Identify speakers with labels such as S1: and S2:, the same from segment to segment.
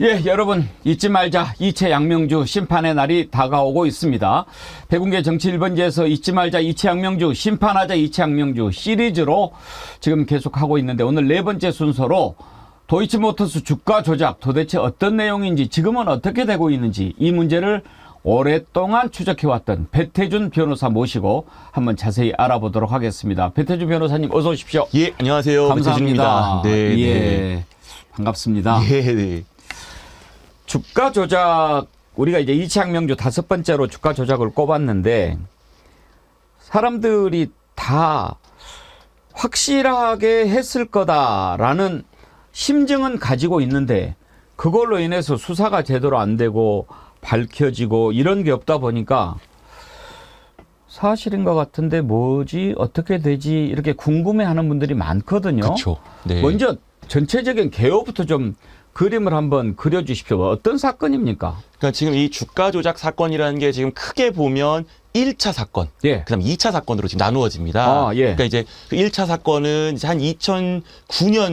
S1: 예, 여러분 잊지 말자. 이채 양명주 심판의 날이 다가오고 있습니다. 백운계 정치 1번지에서 잊지 말자 이채 양명주 심판하자 이채 양명주 시리즈로 지금 계속하고 있는데 오늘 네 번째 순서로 도이치모터스 주가 조작 도대체 어떤 내용인지 지금은 어떻게 되고 있는지 이 문제를 오랫동안 추적해왔던 배태준 변호사 모시고 한번 자세히 알아보도록 하겠습니다. 배태준 변호사님 어서 오십시오.
S2: 예, 안녕하세요.
S1: 감사합니다.
S2: 배태준입니다. 네,
S1: 예,
S2: 네.
S1: 반갑습니다.
S2: 예, 네.
S1: 주가 조작, 우리가 이제 이채양명주 5번째로 주가 조작을 꼽았는데 사람들이 다 확실하게 했을 거다라는 심증은 가지고 있는데 그걸로 인해서 수사가 제대로 안 되고 밝혀지고 이런 게 없다 보니까 사실인 것 같은데 뭐지 어떻게 되지 이렇게 궁금해하는 분들이 많거든요.
S2: 그렇죠. 네.
S1: 먼저 전체적인 개요부터 좀 그림을 한번 그려주십시오. 어떤 사건입니까?
S2: 그러니까 지금 이 주가 조작 사건이라는 게 지금 크게 보면 1차 사건,
S1: 예.
S2: 그다음 2차 사건으로 지금 나누어집니다.
S1: 아, 예.
S2: 그러니까 이제 그 1차 사건은 이제 한 2009년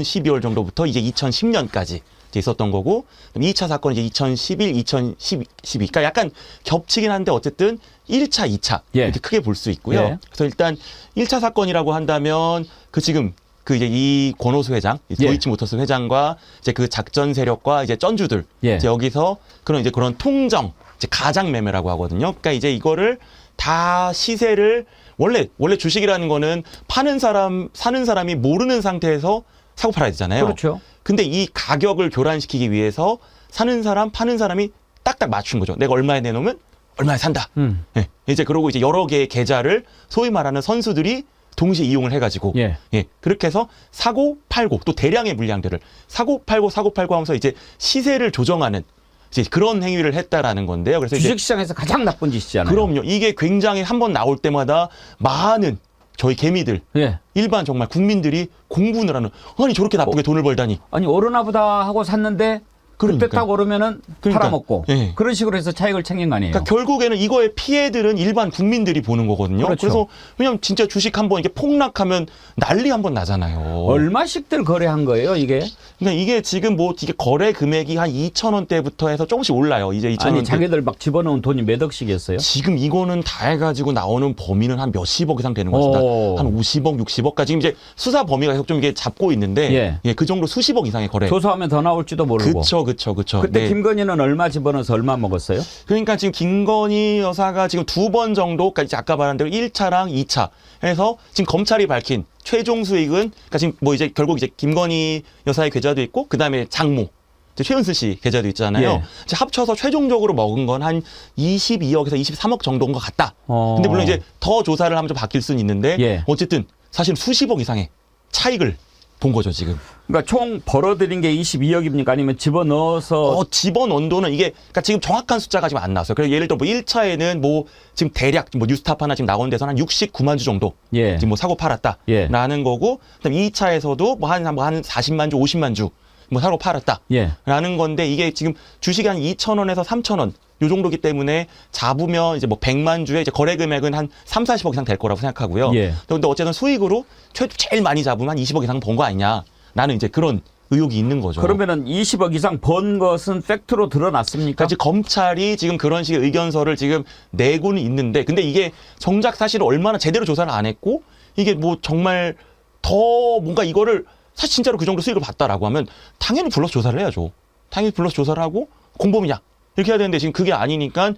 S2: 12월 정도부터 이제 2010년까지 있었던 거고, 그럼 2차 사건은 이제 2011, 2012. 그러니까 약간 겹치긴 한데 어쨌든 1차, 2차
S1: 예.
S2: 이렇게 크게 볼 수 있고요.
S1: 예.
S2: 그래서 일단 1차 사건이라고 한다면 그 지금 그 이제 이 권오수 회장,
S1: 예.
S2: 도이치모터스 회장과 이제 그 작전 세력과 이제 쩐주들
S1: 예.
S2: 이제 여기서 그런 통정, 이제 가장 매매라고 하거든요. 그러니까 이제 이거를 다 시세를 원래 주식이라는 거는 파는 사람, 사는 사람이 모르는 상태에서 사고 팔아야 되잖아요.
S1: 그렇죠.
S2: 근데 이 가격을 교란시키기 위해서 사는 사람, 파는 사람이 딱딱 맞춘 거죠. 내가 얼마에 내놓으면 얼마에 산다. 예. 이제 그러고 이제 여러 개의 계좌를 소위 말하는 선수들이 동시에 이용을 해가지고
S1: 예.
S2: 그렇게 해서 사고 팔고 또 대량의 물량들을 사고 팔고 하면서 이제 시세를 조정하는 이제 그런 행위를 했다라는 건데요. 그래서 이제
S1: 주식시장에서 가장 나쁜 짓이잖아요.
S2: 그럼요. 이게 굉장히 한번 나올 때마다 많은 저희 개미들
S1: 예.
S2: 일반 정말 국민들이 공분을 하는 아니 저렇게 나쁘게 돈을 벌다니.
S1: 아니 오르나 보다 하고 샀는데 그때
S2: 그러니까.
S1: 딱 오르면은 팔아먹고
S2: 예.
S1: 그런 식으로 해서 차익을 챙긴 거 아니에요.
S2: 그러니까 결국에는 이거의 피해들은 일반 국민들이 보는 거거든요.
S1: 그렇죠.
S2: 그래서 왜냐면 진짜 주식 한번 이게 폭락하면 난리 한번 나잖아요.
S1: 얼마씩들 거래한 거예요 이게?
S2: 그러니까 이게 지금 뭐 이게 거래 금액이 한 2,000원대부터 해서 조금씩 올라요. 이제 2,000원대.
S1: 아니 자기들 막 집어넣은 돈이 몇 억씩이었어요?
S2: 지금 이거는 다 해가지고 나오는 범위는 한 몇십억 이상 되는 것 같습니다.
S1: 오.
S2: 한 50억, 60억까지 지금 이제 수사 범위가 계속 좀 이게 잡고 있는데
S1: 예.
S2: 그 정도 수십억 이상의 거래.
S1: 조사하면 더 나올지도 모르고.
S2: 그쵸.
S1: 그때 김건희는 얼마 집어넣어서 얼마 먹었어요?
S2: 그러니까 지금 김건희 여사가 지금 2번 정도, 그러니까 이제 아까 말한 대로 1차랑 2차 해서 지금 검찰이 밝힌 최종 수익은, 그러니까 지금 뭐 이제 결국 이제 김건희 여사의 계좌도 있고, 그 다음에 장모, 이제 최은순 씨 계좌도 있잖아요.
S1: 예.
S2: 이제 합쳐서 최종적으로 먹은 건 한 22억에서 23억 정도인 것 같다. 근데 물론 이제 더 조사를 하면 좀 바뀔 수는 있는데,
S1: 예.
S2: 어쨌든 사실 수십억 이상의 차익을 본 거죠, 지금.
S1: 그러니까 총 벌어들인 게 22억입니까? 아니면 집어넣어서
S2: 집어넣은 돈은 이게, 그러니까 지금 정확한 숫자가 지금 안 나왔어요. 그래서 예를 들어 뭐 1차에는 뭐 지금 대략 뭐 뉴스타파나 지금 나온 데서는 한 69만 주 정도
S1: 예.
S2: 지금 뭐 사고 팔았다.
S1: 예.
S2: 라는 거고, 그다음 2차에서도 뭐 한 40만 주, 50만 주 뭐 사고 팔았다.
S1: 예.
S2: 라는 건데 이게 지금 주식이 한 2,000원에서 3,000원 요 정도기 때문에 잡으면 이제 뭐 100만 주에 이제 거래 금액은 한 3, 40억 이상 될 거라고 생각하고요.
S1: 예.
S2: 근데 어쨌든 수익으로 제일 많이 잡으면 한 20억 이상 번 거 아니냐. 나는 이제 그런 의혹이 있는 거죠.
S1: 그러면은 20억 이상 번 것은 팩트로 드러났습니까?
S2: 그러니까 검찰이 지금 그런 식의 의견서를 지금 내고는 있는데, 근데 이게 정작 사실 얼마나 제대로 조사를 안 했고, 이게 뭐 정말 더 뭔가 이거를 사실 진짜로 그 정도 수익을 봤다라고 하면 당연히 불러서 조사를 해야죠. 당연히 불러서 조사를 하고 공범이냐 이렇게 해야 되는데 지금 그게 아니니까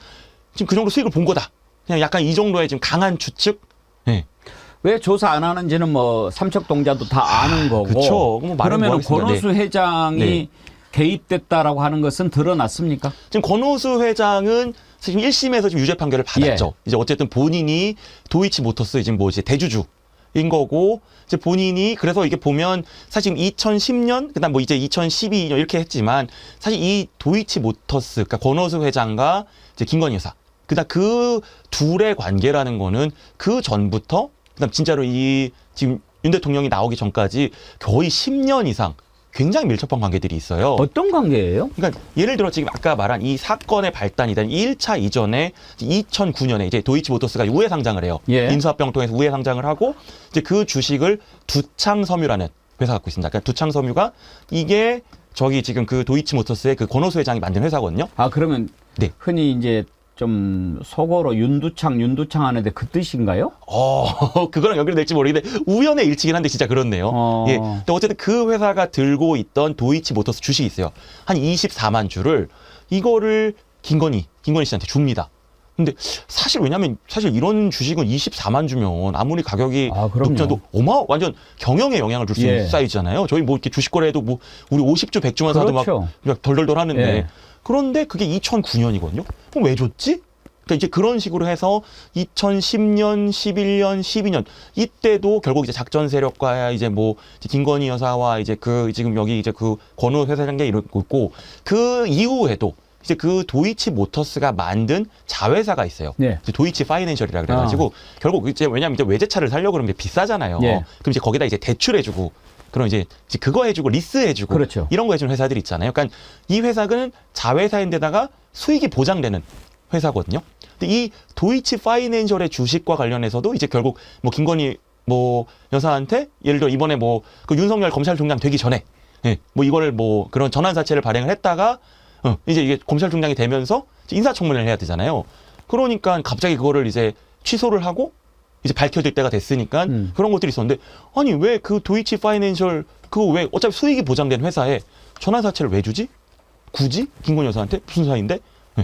S2: 지금 그 정도 수익을 본 거다. 그냥 약간 이 정도의 지금 강한 추측. 네.
S1: 왜 조사 안 하는지는 뭐 삼척동자도 다 아는 거고.
S2: 그쵸. 뭐 말은
S1: 그러면
S2: 뭐 하겠습니까?
S1: 권오수 회장이
S2: 네.
S1: 개입됐다라고 하는 것은 드러났습니까?
S2: 지금 권오수 회장은 지금 1심에서 지금 유죄 판결을 받았죠.
S1: 예.
S2: 이제 어쨌든 본인이 도이치모터스 지금 뭐 이제 대주주인 거고, 이제 본인이 그래서 이게 보면 사실 2010년 그다음 뭐 이제 2012년 이렇게 했지만 사실 이 도이치모터스, 그러니까 권오수 회장과 이제 김건희 여사, 그다음 그 둘의 관계라는 거는 그 전부터 그다음 진짜로 이 지금 윤 대통령이 나오기 전까지 거의 10년 이상 굉장히 밀접한 관계들이 있어요.
S1: 어떤 관계예요?
S2: 그러니까 예를 들어 지금 아까 말한 이 사건의 발단이 된 1차 이전에 2009년에 이제 도이치모터스가 우회 상장을 해요.
S1: 예.
S2: 인수합병을 통해서 우회 상장을 하고 이제 그 주식을 두창섬유라는 회사가 갖고 있습니다. 그러니까 두창섬유가 이게 저기 지금 그 도이치모터스의 그 권오수 회장이 만든 회사거든요.
S1: 아, 그러면
S2: 네.
S1: 흔히 이제 좀 속어로 윤두창 하는데 그 뜻인가요?
S2: 그거랑 연결될지 모르겠는데 우연의 일치긴 한데 진짜 그렇네요. 예. 근데 어쨌든 그 회사가 들고 있던 도이치모터스 주식이 있어요. 한 24만 주를 이거를 김건희 씨한테 줍니다. 근데 사실 왜냐면 사실 이런 주식은 24만 주면 아무리 가격이
S1: 그럼요.
S2: 높지도 완전 경영에 영향을 줄 수 있는
S1: 예.
S2: 사이즈잖아요. 저희 뭐 이렇게 주식 거래해도 뭐 우리 50주 100주만 사도
S1: 그렇죠.
S2: 막 그냥 덜덜덜 하는데
S1: 예.
S2: 그런데 그게 2009년이거든요. 그럼 왜 줬지? 그러니까 이제 그런 식으로 해서 2010년, 11년, 12년 이때도 결국 이제 작전 세력과 이제 뭐 김건희 여사와 이제 그 지금 여기 이제 그 권오 회사장이 이러고 있고 그 이후에도 이제 그 도이치 모터스가 만든 자회사가 있어요.
S1: 네.
S2: 이제 도이치 파이낸셜이라 그래가지고 결국 이제 왜냐면 이제 외제차를 살려고 그러면 이제 비싸잖아요.
S1: 예.
S2: 그럼 이제 거기다 이제 대출해주고 그럼 이제 그거 해주고 리스해주고
S1: 그렇죠.
S2: 이런 거 해주는 회사들이 있잖아요. 그러니까 이 회사는 자회사인데다가 수익이 보장되는 회사거든요. 근데 이 도이치 파이낸셜의 주식과 관련해서도 이제 결국 뭐 김건희 뭐 여사한테 예를 들어 이번에 뭐 그 윤석열 검찰총장 되기 전에 뭐 이거를 뭐 그런 전환사채를 발행을 했다가 이제 이게 검찰총장이 되면서 인사청문회를 해야 되잖아요. 그러니까 갑자기 그거를 이제 취소를 하고 이제 밝혀질 때가 됐으니까 그런 것들이 있었는데 아니 왜 그 도이치 파이낸셜 그거 왜 어차피 수익이 보장된 회사에 전환사채를 왜 주지? 굳이? 김건희 여사한테? 무슨 사이인데?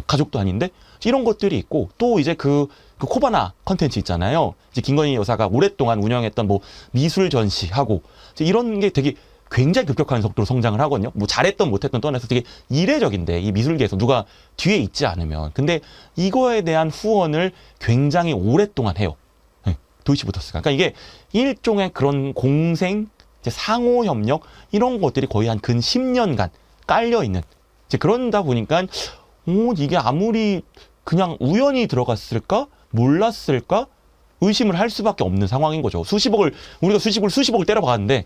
S2: 가족도 아닌데? 이런 것들이 있고 또 이제 그 코바나 컨텐츠 있잖아요. 이제 김건희 여사가 오랫동안 운영했던 뭐 미술 전시하고 이런 게 되게 굉장히 급격한 속도로 성장을 하거든요. 뭐 잘했던 못했던 떠나서 되게 이례적인데 이 미술계에서 누가 뒤에 있지 않으면. 근데 이거에 대한 후원을 굉장히 오랫동안 해요. 도이치모터스가. 그러니까 이게 일종의 그런 공생, 이제 상호 협력 이런 것들이 거의 한 근 10년간 깔려 있는. 이제 그런다 보니까 이게 아무리 그냥 우연히 들어갔을까? 몰랐을까? 의심을 할 수밖에 없는 상황인 거죠. 우리가 수십억을 때려박았는데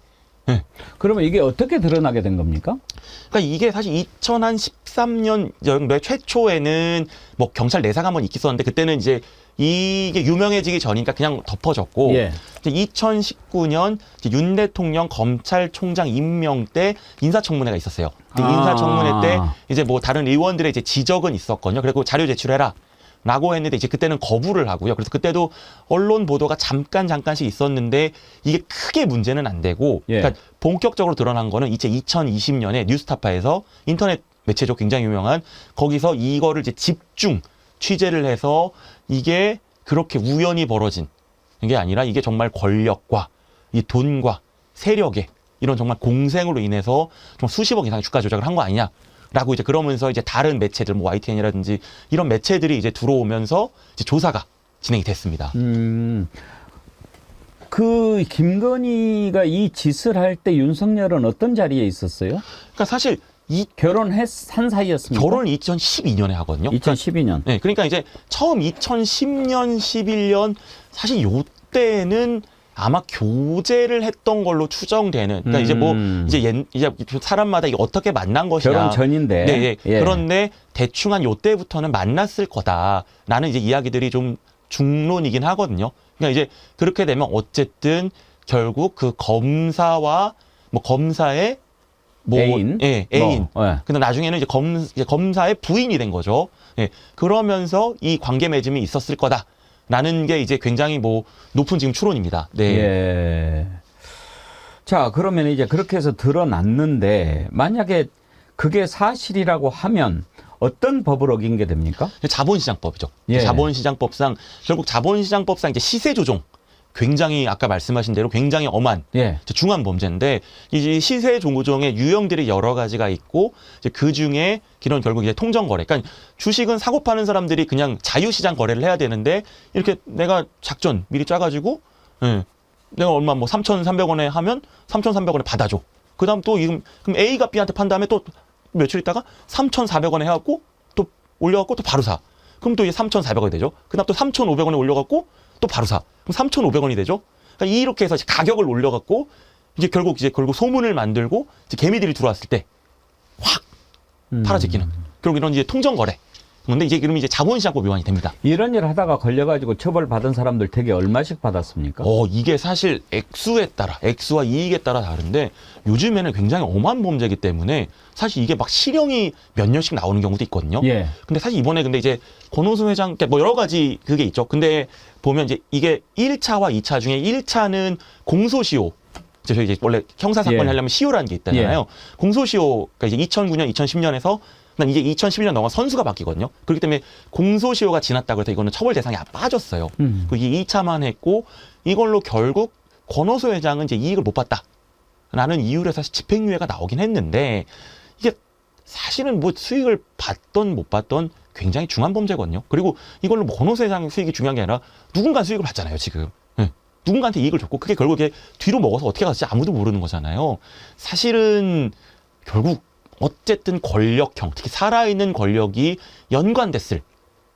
S1: 그러면 이게 어떻게 드러나게 된 겁니까?
S2: 그러니까 이게 사실 2013년 정도에 최초에는 뭐 경찰 내사가 한번 있었는데 그때는 이제 이게 유명해지기 전이니까 그냥 덮어졌고
S1: 예.
S2: 이제 2019년 이제 윤 대통령 검찰총장 임명 때 인사청문회가 있었어요. 근데 인사청문회 때 이제 뭐 다른 의원들의 이제 지적은 있었거든요. 그리고 자료 제출해라. 라고 했는데 이제 그때는 거부를 하고요. 그래서 그때도 언론 보도가 잠깐씩 있었는데 이게 크게 문제는 안 되고
S1: 예.
S2: 그러니까 본격적으로 드러난 거는 이제 2020년에 뉴스타파에서 인터넷 매체죠. 굉장히 유명한 거기서 이거를 이제 집중 취재를 해서 이게 그렇게 우연히 벌어진 게 아니라 이게 정말 권력과 이 돈과 세력의 이런 정말 공생으로 인해서 좀 수십억 이상의 주가 조작을 한 거 아니냐. 라고 이제 그러면서 이제 다른 매체들 뭐 YTN이라든지 이런 매체들이 이제 들어오면서 이제 조사가 진행이 됐습니다.
S1: 그 김건희가 이 짓을 할 때 윤석열은 어떤 자리에 있었어요?
S2: 그러니까 사실 이
S1: 한 사이였습니까?
S2: 결혼을 2012년에 하거든요.
S1: 2012년.
S2: 네, 그러니까 이제 처음 2010년, 11년 사실 요때는 아마 교제를 했던 걸로 추정되는. 그러니까 이제 뭐 이제 사람마다 이게 어떻게 만난 것이냐.
S1: 결혼 전인데.
S2: 네,
S1: 예.
S2: 그런데 대충 한 요때부터는 만났을 거다라는 이제 이야기들이 좀 중론이긴 하거든요. 그러니까 이제 그렇게 되면 어쨌든 결국 그 검사와 뭐 검사의 뭐
S1: 애인.
S2: 애인.
S1: 예.
S2: 근데 나중에는 이제 검사의 부인이 된 거죠. 예. 그러면서 이 관계 맺음이 있었을 거다. 라는 게 이제 굉장히 뭐 높은 지금 추론입니다. 네.
S1: 예. 자, 그러면 이제 그렇게 해서 드러났는데 만약에 그게 사실이라고 하면 어떤 법을 어긴 게 됩니까?
S2: 자본시장법이죠.
S1: 예.
S2: 자본시장법상 결국 자본시장법상 이제 시세 조종 굉장히 아까 말씀하신 대로 굉장히 엄한
S1: 예.
S2: 중한 범죄인데 이 시세 조종의 유형들이 여러 가지가 있고 이제 그 중에 이런 결국 이제 통정 거래. 그러니까 주식은 사고 파는 사람들이 그냥 자유시장 거래를 해야 되는데 이렇게 내가 작전 미리 짜가지고 내가 얼마 뭐 3,300원에 하면 3,300원에 받아줘. 그다음 또 그럼 A가 B한테 판 다음에 또 며칠 있다가 3,400원에 해갖고 또 올려갖고 또 바로 사. 그럼 또 이게 3,400원이 되죠. 그다음 또 3,500원에 올려갖고 또 바로 사. 그럼 3,500원이 되죠. 그러니까 이렇게 해서 가격을 올려갖고 이제 결국 소문을 만들고 이제 개미들이 들어왔을 때 확 팔아제끼는 결국 이런 이제 통정 거래. 근데 이제 그러면 이제 자본시장법 위반이 됩니다.
S1: 이런 일 하다가 걸려가지고 처벌받은 사람들 되게 얼마씩 받았습니까?
S2: 이게 사실 액수와 이익에 따라 다른데 요즘에는 굉장히 엄한 범죄이기 때문에 사실 이게 막 실형이 몇 년씩 나오는 경우도 있거든요.
S1: 예.
S2: 근데 사실 이번에 근데 이제 권오수 회장, 뭐 여러 가지 그게 있죠. 근데 보면 이제 이게 1차와 2차 중에 1차는 공소시효. 저희 이제 원래 형사사건을
S1: 예.
S2: 하려면 시효라는 게 있잖아요.
S1: 예.
S2: 공소시효가 이제 2009년, 2010년에서 난 이제 2011년 넘어 선수가 바뀌거든요. 그렇기 때문에 공소시효가 지났다고 해서 이거는 처벌 대상이 빠졌어요. 그 이게 2차만 했고 이걸로 결국 권오수 회장은 이제 이익을 못 봤다라는 이유로 해서 집행유예가 나오긴 했는데 이게 사실은 뭐 수익을 받던 못 받던 굉장히 중한 범죄거든요. 그리고 이걸로 뭐 권오수 회장 수익이 중요한 게 아니라 누군가 수익을 받잖아요, 지금. 네. 누군가한테 이익을 줬고 그게 결국 이게 뒤로 먹어서 어떻게 갔을지 아무도 모르는 거잖아요. 사실은 결국 어쨌든 권력형, 특히 살아있는 권력이 연관됐을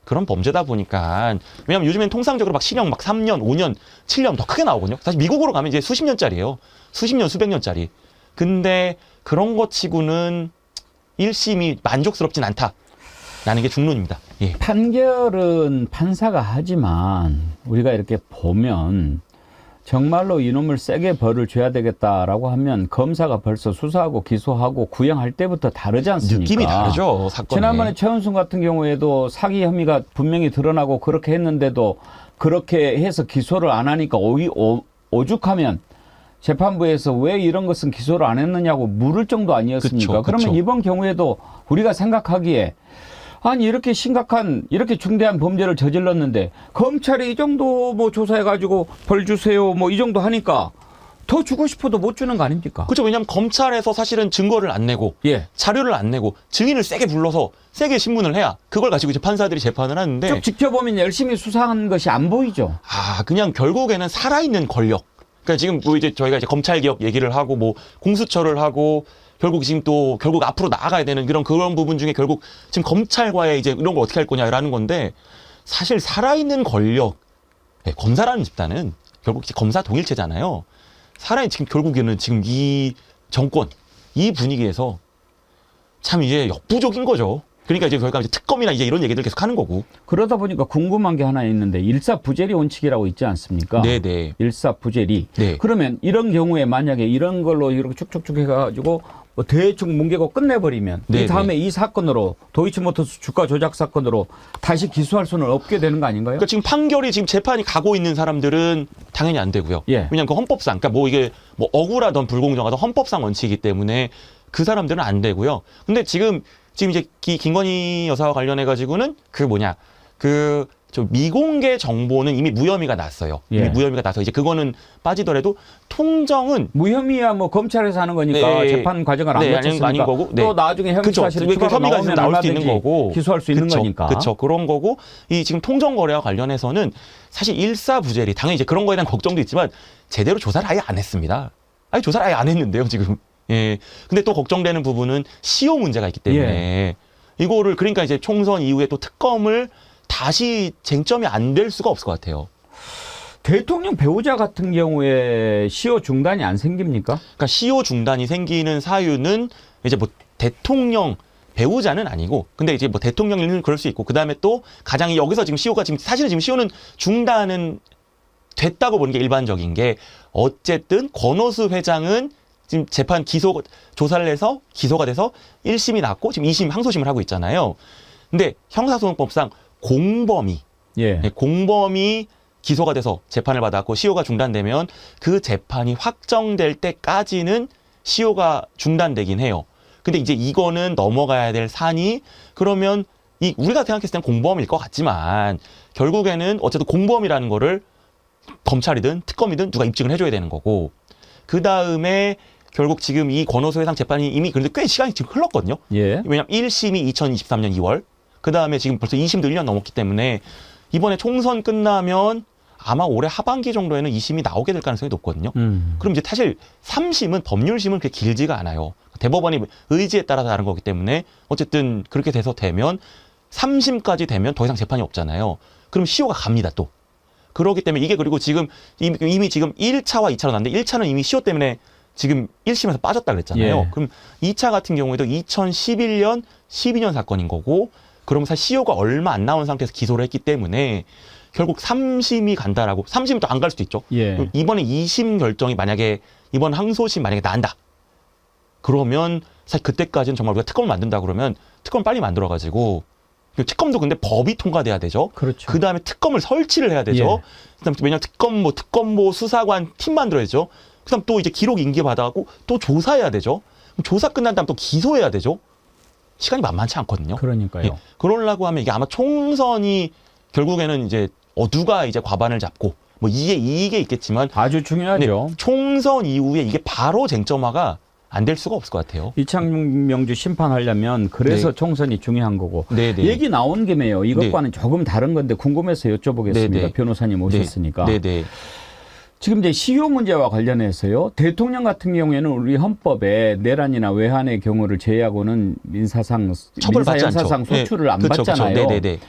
S2: 그런 범죄다 보니까 왜냐면 요즘엔 통상적으로 막 실형 막 3년, 5년, 7년 더 크게 나오거든요. 사실 미국으로 가면 이제 수십 년짜리예요. 수십 년, 수백 년짜리. 근데 그런 것 치고는 1심이 만족스럽진 않다라는 게 중론입니다. 예.
S1: 판결은 판사가 하지만 우리가 이렇게 보면 정말로 이놈을 세게 벌을 줘야 되겠다라고 하면 검사가 벌써 수사하고 기소하고 구형할 때부터 다르지 않습니까?
S2: 느낌이 다르죠, 사건이.
S1: 지난번에 최은순 같은 경우에도 사기 혐의가 분명히 드러나고 그렇게 했는데도 그렇게 해서 기소를 안 하니까 오죽하면 재판부에서 왜 이런 것은 기소를 안 했느냐고 물을 정도 아니었습니까?
S2: 그쵸,
S1: 그러면
S2: 그쵸.
S1: 이번 경우에도 우리가 생각하기에 아니 이렇게 심각한 이렇게 중대한 범죄를 저질렀는데 검찰이 이 정도 뭐 조사해가지고 벌 주세요 뭐 이 정도 하니까 더 주고 싶어도 못 주는 거 아닙니까?
S2: 그렇죠. 왜냐하면 검찰에서 사실은 증거를 안 내고
S1: 예.
S2: 자료를 안 내고 증인을 세게 불러서 세게 신문을 해야 그걸 가지고 이제 판사들이 재판을 하는데
S1: 쭉 지켜보면 열심히 수사한 것이 안 보이죠.
S2: 그냥 결국에는 살아있는 권력. 그러니까 지금 뭐 이제 저희가 이제 검찰개혁 얘기를 하고 뭐 공수처를 하고 결국 지금 또 결국 앞으로 나아가야 되는 그런 부분 중에 결국 지금 검찰과의 이제 이런 걸 어떻게 할 거냐라는 건데 사실 살아있는 권력, 검사라는 집단은 결국 이제 검사 동일체잖아요. 지금 결국에는 지금 이 정권, 이 분위기에서 참 이제 역부족인 거죠. 그러니까 이제 저희가 이제 특검이나 이제 이런 얘기들 계속 하는 거고.
S1: 그러다 보니까 궁금한 게 하나 있는데 일사부재리 원칙이라고 있지 않습니까?
S2: 네네.
S1: 일사부재리.
S2: 네.
S1: 그러면 이런 경우에 만약에 이런 걸로 이렇게 쭉쭉쭉 해가지고 뭐 대충 뭉개고 끝내버리면
S2: 네네.
S1: 이 다음에 이 사건으로 도이치모터스 주가 조작 사건으로 다시 기소할 수는 없게 되는 거 아닌가요?
S2: 그러니까 지금 판결이 지금 재판이 가고 있는 사람들은 당연히 안 되고요.
S1: 예.
S2: 왜냐하면 그 헌법상, 그러니까 뭐 이게 뭐 억울하던 불공정하던 헌법상 원칙이기 때문에 그 사람들은 안 되고요. 근데 지금 이제 김건희 여사와 관련해 가지고는 저 미공개 정보는 이미 무혐의가 났어요. 이미
S1: 예.
S2: 무혐의가 나서 이제 그거는 빠지더라도 통정은
S1: 무혐의야 뭐 검찰에서 하는 거니까
S2: 네.
S1: 재판 과정을 안
S2: 네,
S1: 거쳤으니까
S2: 아닌 거고. 네.
S1: 또 나중에 혐의
S2: 그쵸.
S1: 사실이
S2: 그
S1: 추가로
S2: 혐의가
S1: 나오면
S2: 나올 수 있는
S1: 얼마든지
S2: 거고.
S1: 기소할 수 있는 거니까.
S2: 그렇죠. 그런 거고 이 지금 통정 거래와 관련해서는 사실 일사부재리 당연히 이제 그런 거에 대한 걱정도 있지만 제대로 조사를 아예 안 했습니다. 아예 조사를 아예 안 했는데요, 지금. 예. 근데 또 걱정되는 부분은 시효 문제가 있기 때문에 이거를 그러니까 이제 총선 이후에 또 특검을 다시 쟁점이 안 될 수가 없을 것 같아요.
S1: 대통령 배우자 같은 경우에 시효 중단이 안 생깁니까?
S2: 그러니까 시효 중단이 생기는 사유는 이제 뭐 대통령 배우자는 아니고 근데 이제 뭐 대통령은 그럴 수 있고 그다음에 또 가장 여기서 지금 시효가 지금 사실은 지금 시효는 중단은 됐다고 보는 게 일반적인 게 어쨌든 권오수 회장은 지금 재판 기소 조사를 해서 기소가 돼서 1심이 났고 지금 2심 항소심을 하고 있잖아요. 근데 형사소송법상 공범이 기소가 돼서 재판을 받았고 시효가 중단되면 그 재판이 확정될 때까지는 시효가 중단되긴 해요. 근데 이제 이거는 넘어가야 될 산이 그러면 우리가 생각했을 땐 공범일 것 같지만 결국에는 어쨌든 공범이라는 거를 검찰이든 특검이든 누가 입증을 해줘야 되는 거고 그 다음에 결국 지금 이 권오수 회장 재판이 이미 그런데 꽤 시간이 지금 흘렀거든요.
S1: 예.
S2: 왜냐하면 1심이 2023년 2월 그 다음에 지금 벌써 2심도 1년 넘었기 때문에 이번에 총선 끝나면 아마 올해 하반기 정도에는 2심이 나오게 될 가능성이 높거든요. 그럼 이제 사실 3심은 법률심은 그렇게 길지가 않아요. 대법원이 의지에 따라 다른 거기 때문에 어쨌든 그렇게 돼서 되면 3심까지 되면 더 이상 재판이 없잖아요. 그럼 시효가 갑니다 또. 그렇기 때문에 이게 그리고 지금 이미 지금 1차와 2차로 났는데 1차는 이미 시효 때문에 지금 1심에서 빠졌다 그랬잖아요.
S1: 예.
S2: 그럼 2차 같은 경우에도 2011년, 12년 사건인 거고 그러면 사실 시효가 얼마 안 나온 상태에서 기소를 했기 때문에 결국 3심이 간다라고 3심이 또 안 갈 수도 있죠.
S1: 예.
S2: 그럼 이번에 2심 결정이 만약에 이번 항소심 만약에 난다. 그러면 사실 그때까지는 정말 우리가 특검을 만든다 그러면 특검을 빨리 만들어가지고 특검도 근데 법이 통과돼야 되죠.
S1: 그렇죠.
S2: 그 다음에 특검을 설치를 해야 되죠.
S1: 예.
S2: 그다음 왜냐면 특검보 수사관 팀 만들어야죠. 그다음 또 이제 기록 인계 받아갖고 또 조사해야 되죠. 그럼 조사 끝난 다음 또 기소해야 되죠. 시간이 만만치 않거든요.
S1: 그러니까요.
S2: 예. 그러려고 하면 이게 아마 총선이 결국에는 이제 누가 이제 과반을 잡고 뭐 이게 있겠지만
S1: 아주 중요하죠.
S2: 네, 총선 이후에 이게 바로 쟁점화가 안 될 수가 없을 것 같아요.
S1: 이창명주 심판하려면 그래서
S2: 네.
S1: 총선이 중요한 거고.
S2: 네, 네.
S1: 얘기 나온 김에요. 이것과는 조금 다른 건데 궁금해서 여쭤보겠습니다.
S2: 네, 네.
S1: 변호사님 오셨으니까.
S2: 네, 네.
S1: 지금 이제 시효 문제와 관련해서요. 대통령 같은 경우에는 우리 헌법에 내란이나 외환의 경우를 제외하고는 민사상
S2: 처벌받지 않죠.
S1: 형사상 소추를 안
S2: 그쵸,
S1: 받잖아요.
S2: 그쵸. 네, 네, 네.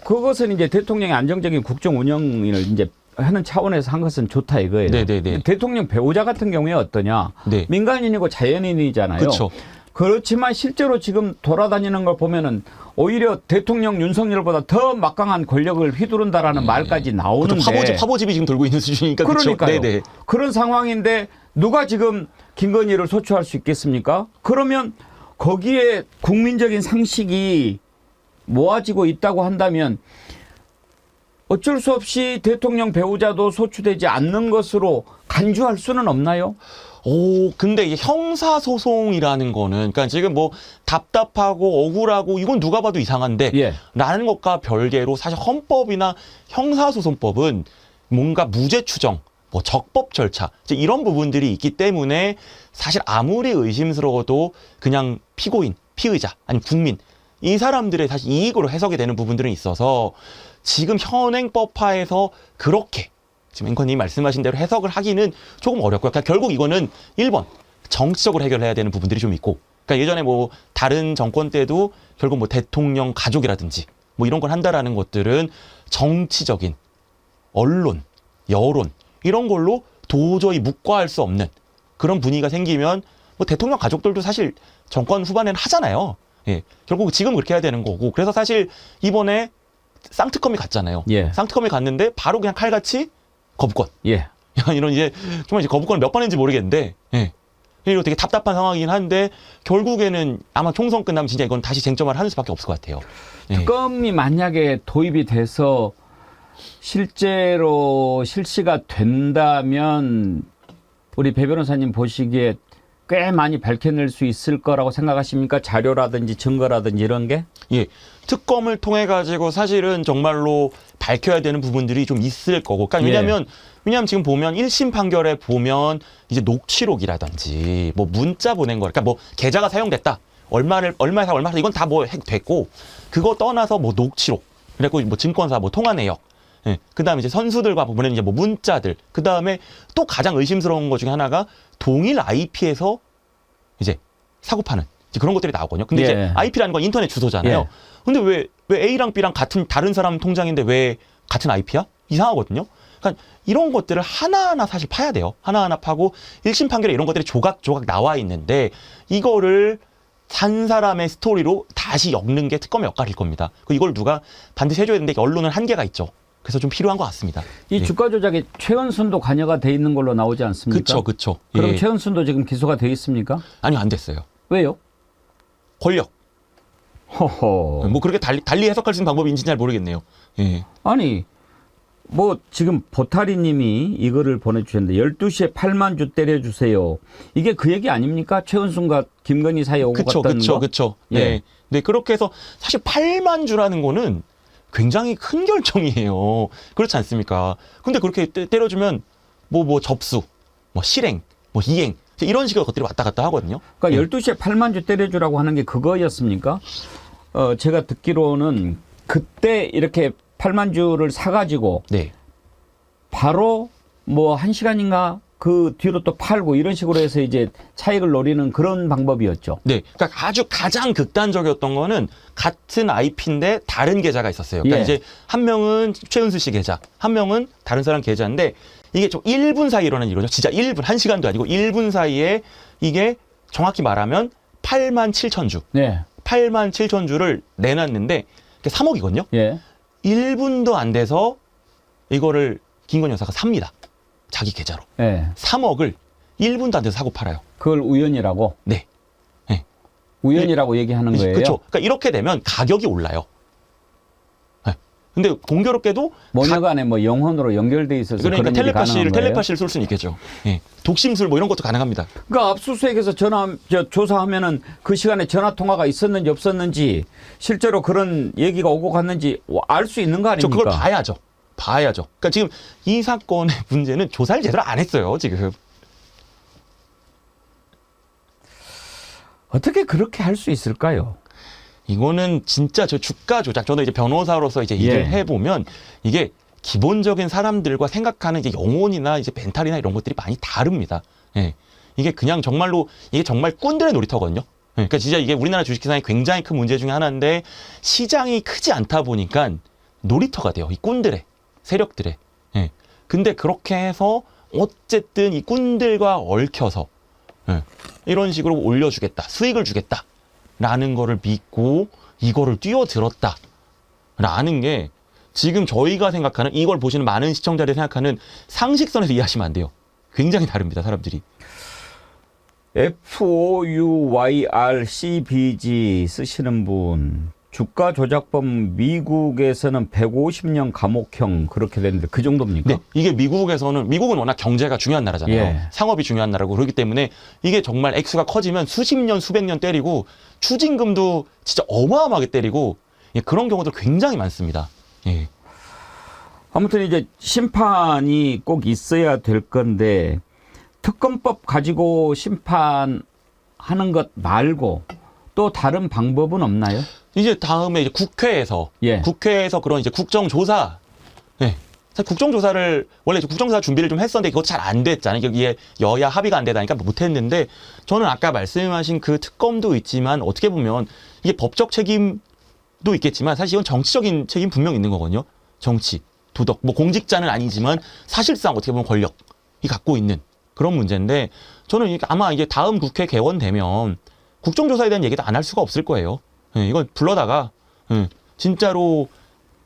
S1: 그것은 이제 대통령의 안정적인 국정 운영을 이제 하는 차원에서 한 것은 좋다 이거예요.
S2: 네, 네, 네.
S1: 대통령 배우자 같은 경우에 어떠냐?
S2: 네.
S1: 민간인이고 자연인이잖아요.
S2: 그렇죠.
S1: 그렇지만 실제로 지금 돌아다니는 걸 보면은 오히려 대통령 윤석열보다 더 막강한 권력을 휘두른다라는 말까지 나오는데
S2: 그렇죠. 화보집이 지금 돌고 있는 수준이니까 그렇죠.
S1: 그러니까요.
S2: 네, 네.
S1: 그런 상황인데 누가 지금 김건희를 소추할 수 있겠습니까? 그러면 거기에 국민적인 상식이 모아지고 있다고 한다면 어쩔 수 없이 대통령 배우자도 소추되지 않는 것으로 간주할 수는 없나요?
S2: 근데 이게 형사소송이라는 거는, 그러니까 지금 뭐 답답하고 억울하고 이건 누가 봐도 이상한데,
S1: 예.
S2: 라는 것과 별개로 사실 헌법이나 형사소송법은 뭔가 무죄 추정, 뭐 적법 절차, 이제 이런 부분들이 있기 때문에 사실 아무리 의심스러워도 그냥 피고인, 피의자, 아니 국민, 이 사람들의 사실 이익으로 해석이 되는 부분들은 있어서 지금 현행법하에서 그렇게 지금 앵커님이 말씀하신 대로 해석을 하기는 조금 어렵고요. 그러니까 결국 이거는 1번 정치적으로 해결해야 되는 부분들이 좀 있고, 그러니까 예전에 뭐 다른 정권 때도 결국 뭐 대통령 가족이라든지 뭐 이런 걸 한다라는 것들은 정치적인 언론, 여론 이런 걸로 도저히 묵과할 수 없는 그런 분위기가 생기면 뭐 대통령 가족들도 사실 정권 후반에는 하잖아요. 예, 결국 지금 그렇게 해야 되는 거고, 그래서 사실 이번에 쌍특검이 갔잖아요.
S1: 예.
S2: 쌍특검이 갔는데 바로 그냥 칼같이 거부권.
S1: 예.
S2: 이런 이제 정말 이제 거부권을 몇 번 했는지 모르겠는데, 예. 이거 되게 답답한 상황이긴 한데 결국에는 아마 총선 끝나면 진짜 이건 다시 쟁점화를 하는 수밖에 없을 것 같아요. 예.
S1: 특검이 만약에 도입이 돼서 실제로 실시가 된다면 우리 배 변호사님 보시기에 꽤 많이 밝혀낼 수 있을 거라고 생각하십니까? 자료라든지 증거라든지 이런 게?
S2: 예. 특검을 통해 가지고 사실은 정말로 밝혀야 되는 부분들이 좀 있을 거고. 그러니까 왜냐면 지금 보면 1심 판결에 보면 이제 녹취록이라든지 뭐 문자 보낸 거, 그러니까 뭐 계좌가 사용됐다. 얼마에서 이건 다 뭐 됐고, 그거 떠나서 뭐 녹취록, 그리고 뭐 증권사 뭐 통화 내역, 예. 그다음에 이제 선수들과 보낸 이제 뭐 문자들, 그다음에 또 가장 의심스러운 것 중에 하나가 동일 IP에서 이제 사고 파는 이제 그런 것들이 나오거든요. 근데
S1: 예.
S2: 이제 IP라는 건 인터넷 주소잖아요.
S1: 예.
S2: 근데 왜 A랑 B랑 같은 다른 사람 통장인데 왜 같은 IP야? 이상하거든요. 그러니까 이런 것들을 하나하나 사실 파야 돼요. 하나하나 파고 1심 판결에 이런 것들이 조각조각 나와 있는데 이거를 한 사람의 스토리로 다시 엮는 게 특검의 역할일 겁니다. 이걸 누가 반드시 해줘야 되는데 언론은 한계가 있죠. 그래서 좀 필요한 것 같습니다.
S1: 이
S2: 예.
S1: 주가 조작에 최은순도 관여가 돼 있는 걸로 나오지 않습니까?
S2: 그쵸.
S1: 그럼
S2: 예.
S1: 최은순도 지금 기소가 돼 있습니까?
S2: 아니요, 안 됐어요.
S1: 왜요?
S2: 권력.
S1: 허허.
S2: 뭐 그렇게 달리 해석할 수 있는 방법이 있는지 잘 모르겠네요. 예.
S1: 아니 뭐 지금 보타리 님이 이거를 보내주셨는데 12시에 8만 주 때려주세요. 이게 그 얘기 아닙니까? 최은순과 김건희 사이에 오고 갔다는 거?
S2: 그쵸.
S1: 예.
S2: 네. 네, 그렇게 해서 사실 8만 주라는 거는 굉장히 큰 결정이에요. 그렇지 않습니까? 근데 그렇게 때려주면 뭐 접수, 뭐 실행, 뭐 이행 이런 식의 것들이 왔다 갔다 하거든요.
S1: 그러니까 12시에 8만 주 때려주라고 하는 게 그거였습니까? 제가 듣기로는 그때 이렇게 8만 주를 사가지고
S2: 네.
S1: 바로 뭐 1시간인가 그 뒤로 또 팔고 이런 식으로 해서 이제 차익을 노리는 그런 방법이었죠.
S2: 네. 그러니까 아주 가장 극단적이었던 거는 같은 IP인데 다른 계좌가 있었어요. 그러니까
S1: 예.
S2: 이제 한 명은 최은수 씨 계좌, 한 명은 다른 사람 계좌인데 이게 좀 1분 사이에 일어난 일이거든요. 진짜 1분, 1시간도 아니고 1분 사이에 이게 정확히 말하면 8만 7천 주.
S1: 네.
S2: 8만 7천 주를 내놨는데 3억이거든요.
S1: 예.
S2: 1분도 안 돼서 이거를 김건희 여사가 삽니다. 자기 계좌로.
S1: 예.
S2: 3억을 1분도 안 돼서 사고 팔아요.
S1: 그걸 우연이라고?
S2: 네.
S1: 우연이라고 얘기하는 거예요?
S2: 그렇죠. 그러니까 이렇게 되면 가격이 올라요. 네. 근데 공교롭게도
S1: 모녀간에 뭐 영혼으로 연결돼 있어서
S2: 그러니까
S1: 그런 일이 가능한 거예요?
S2: 텔레파시를 쏠 수는 있겠죠. 예. 독심술 뭐 이런 것도 가능합니다.
S1: 그러니까 압수수색에서 조사하면은 그 시간에 전화 통화가 있었는지 없었는지 실제로 그런 얘기가 오고 갔는지 알 수 있는 거
S2: 저
S1: 아닙니까?
S2: 그걸 봐야죠. 봐야죠. 그러니까 지금 이 사건의 문제는 조사를 제대로 안 했어요. 지금.
S1: 어떻게 그렇게 할 수 있을까요?
S2: 이거는 진짜 저 주가 조작. 저도 이제 변호사로서 이제 일을
S1: 예.
S2: 해보면 이게 기본적인 사람들과 생각하는 이제 영혼이나 이제 멘탈이나 이런 것들이 많이 다릅니다. 예. 이게 그냥 정말로 이게 정말 꾼들의 놀이터거든요. 예. 그러니까 진짜 이게 우리나라 주식시장의 굉장히 큰 문제 중에 하나인데 시장이 크지 않다 보니까 놀이터가 돼요. 이 꾼들의 세력들의. 예. 근데 그렇게 해서 어쨌든 이 꾼들과 얽혀서 예. 이런 식으로 올려주겠다, 수익을 주겠다라는 거를 믿고 이거를 뛰어들었다라는 게 지금 저희가 생각하는 이걸 보시는 많은 시청자들이 생각하는 상식선에서 이해하시면 안 돼요. 굉장히 다릅니다, 사람들이.
S1: FOUYRCBG 쓰시는 분 주가 조작범 미국에서는 150년 감옥형 그렇게 됐는데 그 정도입니까?
S2: 네, 이게 미국은 워낙 경제가 중요한 나라잖아요.
S1: 예.
S2: 상업이 중요한 나라고 그렇기 때문에 이게 정말 액수가 커지면 수십 년, 수백 년 때리고 추징금도 진짜 어마어마하게 때리고 예, 그런 경우들 굉장히 많습니다. 예.
S1: 아무튼 이제 심판이 꼭 있어야 될 건데 특검법 가지고 심판하는 것 말고 또 다른 방법은 없나요?
S2: 이제 다음에 이제 국회에서 그런 이제 국정조사, 네. 사실 국정조사를 원래 이제 국정조사 준비를 좀 했었는데 그것 잘 안 됐잖아요. 이게 여야 합의가 안 되다니까 못했는데 저는 아까 말씀하신 그 특검도 있지만 어떻게 보면 이게 법적 책임도 있겠지만 사실 이건 정치적인 책임 분명 있는 거거든요. 정치, 도덕, 뭐 공직자는 아니지만 사실상 어떻게 보면 권력이 갖고 있는 그런 문제인데 저는 아마 이게 다음 국회 개원되면 국정조사에 대한 얘기도 안 할 수가 없을 거예요. 예, 이건 불러다가 진짜로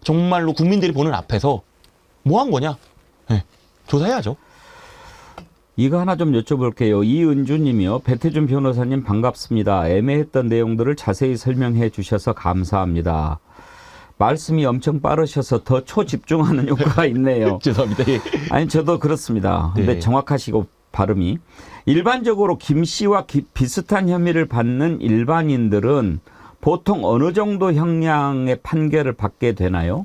S2: 정말로 국민들이 보는 앞에서 뭐 한 거냐? 예, 조사해야죠.
S1: 이거 하나 좀 여쭤볼게요. 이은주 님이요. 배태준 변호사님 반갑습니다. 애매했던 내용들을 자세히 설명해 주셔서 감사합니다. 말씀이 엄청 빠르셔서 더 초집중하는 효과가 있네요.
S2: 죄송합니다. 예.
S1: 아니 저도 그렇습니다. 근데
S2: 네.
S1: 정확하시고 발음이. 일반적으로 김 씨와 비슷한 혐의를 받는 일반인들은 보통 어느 정도 형량의 판결을 받게 되나요?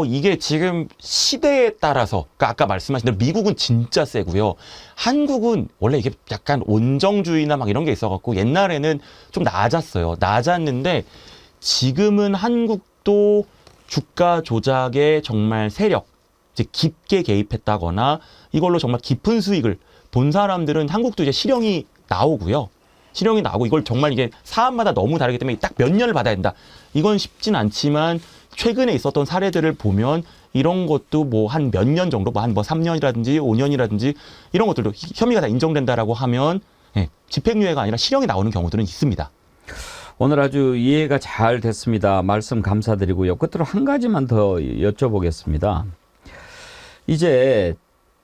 S2: 이게 지금 시대에 따라서, 그러니까 아까 말씀하신 대로 미국은 진짜 세고요. 한국은 원래 이게 약간 온정주의나 막 이런 게 있어갖고 옛날에는 좀 낮았어요. 낮았는데 지금은 한국도 주가 조작에 정말 세력, 이제 깊게 개입했다거나 이걸로 정말 깊은 수익을 본 사람들은 한국도 이제 실형이 나오고요. 실형이 나오고 이걸 정말 이게 사안마다 너무 다르기 때문에 딱 몇 년을 받아야 된다. 이건 쉽진 않지만 최근에 있었던 사례들을 보면 이런 것도 뭐 한 몇 년 정도, 뭐 한 3년이라든지 5년이라든지 이런 것들도 혐의가 다 인정된다라고 하면 예, 집행유예가 아니라 실형이 나오는 경우들은 있습니다.
S1: 오늘 아주 이해가 잘 됐습니다. 말씀 감사드리고요. 끝으로 한 가지만 더 여쭤보겠습니다. 이제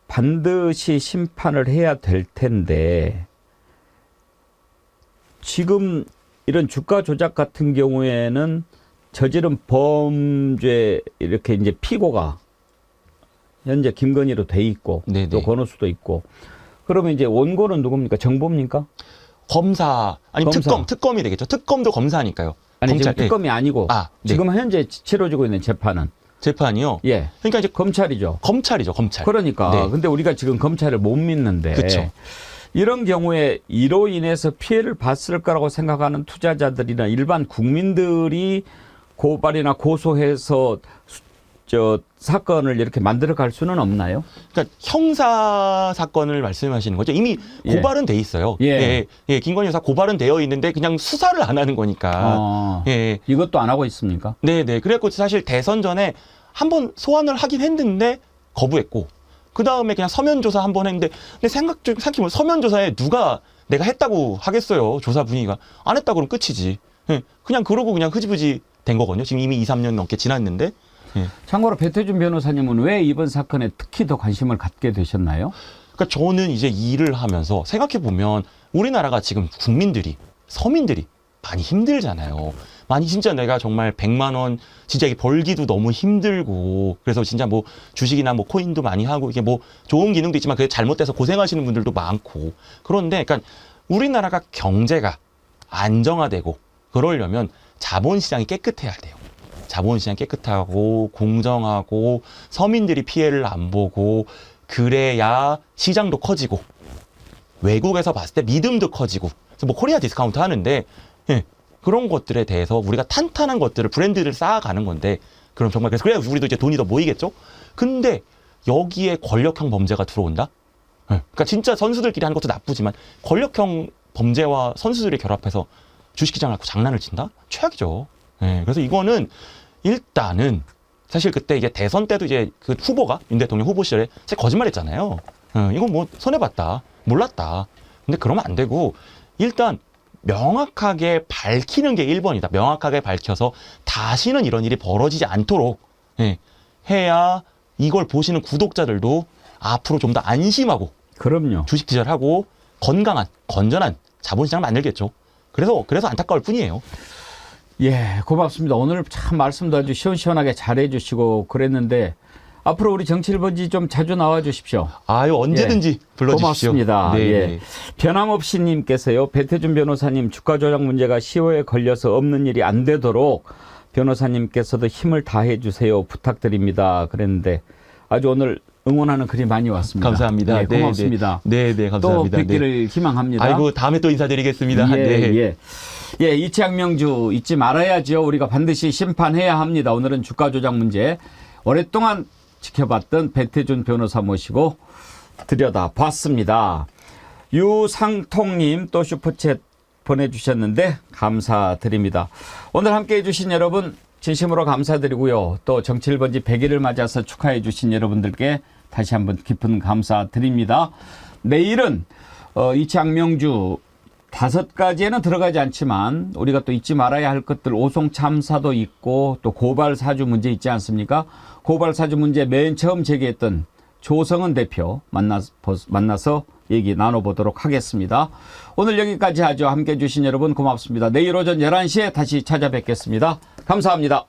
S1: 반드시 심판을 해야 될 텐데 지금 이런 주가 조작 같은 경우에는 저지른 범죄 이렇게 이제 피고가 현재 김건희로 돼 있고
S2: 네네.
S1: 또 권오수도 있고 그러면 이제 원고는 누굽니까? 정보입니까?
S2: 검사 아니면
S1: 검사.
S2: 특검이 되겠죠. 특검도 검사니까요.
S1: 아니
S2: 검찰,
S1: 지금 특검이 아니고
S2: 네.
S1: 지금 현재 치러지고 있는 재판은
S2: 재판이요.
S1: 예
S2: 그러니까 이제
S1: 검찰이죠.
S2: 검찰이죠. 검찰.
S1: 그러니까
S2: 네.
S1: 근데 우리가 지금 검찰을 못 믿는데
S2: 그쵸.
S1: 이런 경우에 이로 인해서 피해를 봤을 거라고 생각하는 투자자들이나 일반 국민들이 고발이나 고소해서 저 사건을 이렇게 만들어갈 수는 없나요?
S2: 그러니까 형사 사건을 말씀하시는 거죠. 이미 고발은 돼 있어요.
S1: 예.
S2: 예, 김건희 여사 고발은 되어 있는데 그냥 수사를 안 하는 거니까. 예.
S1: 이것도 안 하고 있습니까?
S2: 네네. 그래갖고 사실 대선 전에 한번 소환을 하긴 했는데 거부했고, 그 다음에 그냥 서면 조사 한번 했는데, 근데 생각해보면 서면 조사에 누가 내가 했다고 하겠어요. 조사 분위기가 안 했다 그러면 끝이지. 예, 그냥 그러고 그냥 흐지부지 된 거거든요. 지금 이미 2, 3년 넘게 지났는데. 예.
S1: 참고로 배태준 변호사님은 왜 이번 사건에 특히 더 관심을 갖게 되셨나요?
S2: 그러니까 저는 이제 일을 하면서 생각해 보면 우리나라가 지금 국민들이 서민들이 많이 힘들잖아요. 많이 진짜 내가 정말 100만 원 진짜 이게 벌기도 너무 힘들고 그래서 진짜 뭐 주식이나 뭐 코인도 많이 하고 이게 뭐 좋은 기능도 있지만 그게 잘못돼서 고생하시는 분들도 많고 그런데 그러니까 우리나라가 경제가 안정화되고 그러려면 자본시장이 깨끗해야 돼요. 자본시장 깨끗하고 공정하고 서민들이 피해를 안 보고 그래야 시장도 커지고 외국에서 봤을 때 믿음도 커지고 그래서 뭐 코리아 디스카운트 하는데 예, 그런 것들에 대해서 우리가 탄탄한 것들을 브랜드를 쌓아가는 건데 그럼 정말 그래야 우리도 이제 돈이 더 모이겠죠. 근데 여기에 권력형 범죄가 들어온다. 예, 그러니까 진짜 선수들끼리 하는 것도 나쁘지만 권력형 범죄와 선수들이 결합해서 주식시장을 갖고 장난을 친다? 최악이죠. 예, 그래서 이거는 일단은 사실 그때 이제 대선 때도 이제 그 후보가 윤 대통령 후보 시절에 사실 거짓말했잖아요. 이건 뭐 손해봤다, 몰랐다. 근데 그러면 안 되고 일단 명확하게 밝히는 게 1번이다. 명확하게 밝혀서 다시는 이런 일이 벌어지지 않도록 예, 해야 이걸 보시는 구독자들도 앞으로 좀 더 안심하고
S1: 그럼요.
S2: 주식 투자하고 건강한, 건전한 자본시장을 만들겠죠. 그래서 안타까울 뿐이에요.
S1: 예, 고맙습니다. 오늘 참 말씀도 아주 시원시원하게 잘해주시고 그랬는데 앞으로 우리 정치1번지 좀 자주 나와 주십시오.
S2: 아유, 언제든지 불러주십시오.
S1: 고맙습니다.
S2: 네,
S1: 예.
S2: 네.
S1: 변함없이 님께서요. 배태준 변호사님 주가 조작 문제가 시효에 걸려서 없는 일이 안 되도록 변호사님께서도 힘을 다해 주세요. 부탁드립니다. 그랬는데 아주 오늘 응원하는 글이 많이 왔습니다.
S2: 감사합니다.
S1: 예, 고맙습니다.
S2: 네, 감사합니다.
S1: 또 뵙기를 희망합니다.
S2: 아이고, 다음에 또 인사드리겠습니다.
S1: 예,
S2: 네.
S1: 예. 예, 이채양명주 잊지 말아야죠. 우리가 반드시 심판해야 합니다. 오늘은 주가 조작 문제 오랫동안 지켜봤던 배태준 변호사 모시고 들여다봤습니다. 유상통님 또 슈퍼챗 보내주셨는데 감사드립니다. 오늘 함께해 주신 여러분 진심으로 감사드리고요. 또 정치1번지 100일을 맞아서 축하해 주신 여러분들께 다시 한번 깊은 감사드립니다. 내일은 이채양명주 5가지에는 들어가지 않지만 우리가 또 잊지 말아야 할 것들 오송 참사도 있고 또 고발 사주 문제 있지 않습니까? 고발 사주 문제 맨 처음 제기했던 조성은 대표 만나서 얘기 나눠보도록 하겠습니다. 오늘 여기까지 하죠. 함께해 주신 여러분 고맙습니다. 내일 오전 11시에 다시 찾아뵙겠습니다. 감사합니다.